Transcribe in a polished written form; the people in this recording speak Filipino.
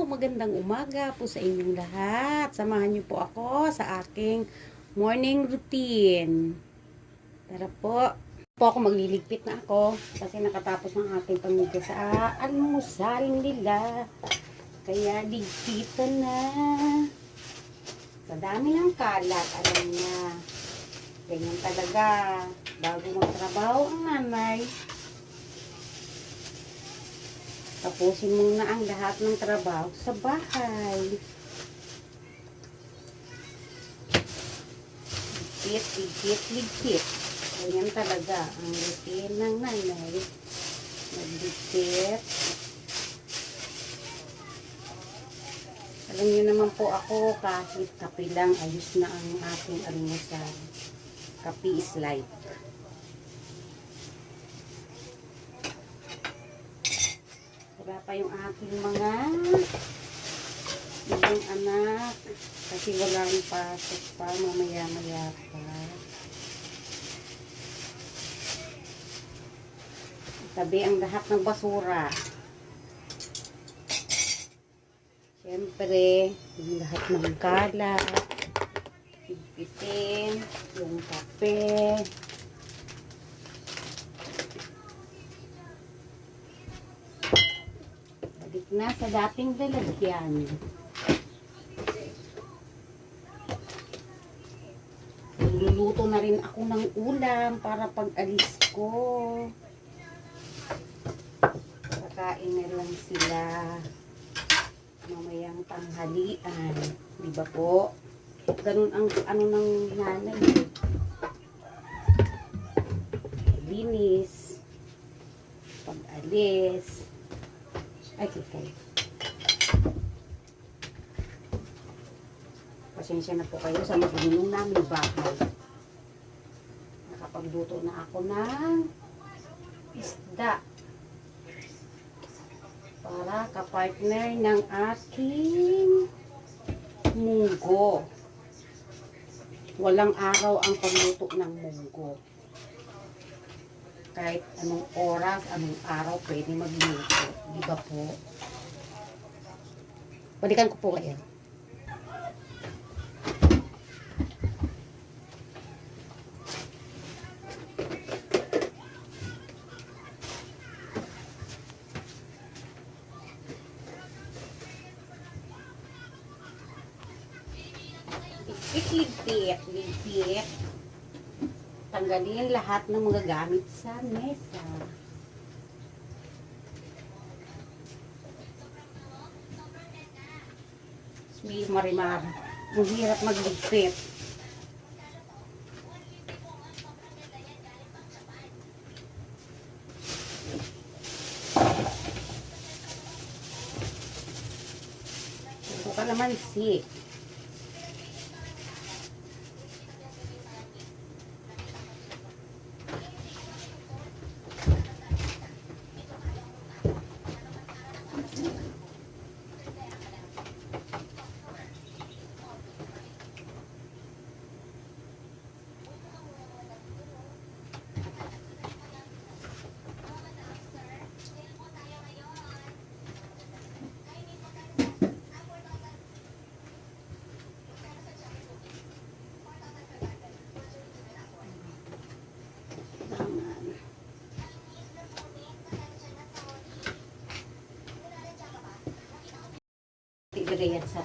Magandang umaga po sa inyong lahat. Samahan niyo po ako sa aking morning routine. Tara po. Ako magliligpit na ako kasi nakatapos ng aking pamilya sa almusal nila. Kaya ligpitan na. Sa dami ng kalat, alam niya. Ganyan talaga. Bago magtrabaho ang nanay, tapusin muna ang lahat ng trabaho sa bahay. Ligpit, ligpit, ligpit. Ganyan talaga ang routine ng nanay. Magligpit. Alam niyo naman po ako, kahit kape lang, ayos na ang aking almusal. Kape is life. Wala pa yung aking mga ibang anak kasi walang pasok pa, mamaya-maya pa. Tabi ang lahat ng basura. Siyempre, yung lahat ng kalat, pigpitin, yung kape. Balik na sa dating lalagyan. Luluto na rin ako ng ulam para pag alis ko. Kakain na lang sila mamayang tanghalian. Diba po? Ganun ang ano ng nanay. Linis. Pag alis. Ay, kikay. Pasensya na po kayo sa magulinong namin bahay. Nakapagluto na ako ng isda para kapartner ng aking munggo. Walang araw ang pagluto ng munggo. Kahit anong oras, anong araw pwede magluto. Di ba po? Balikan ko po kayo. Ligpit, ligpit. Tanggalin lahat ng mga gamit sa mesa. Smil marimar. Ang hirap magligpit. Ito ka naman si. Ilagay yan sa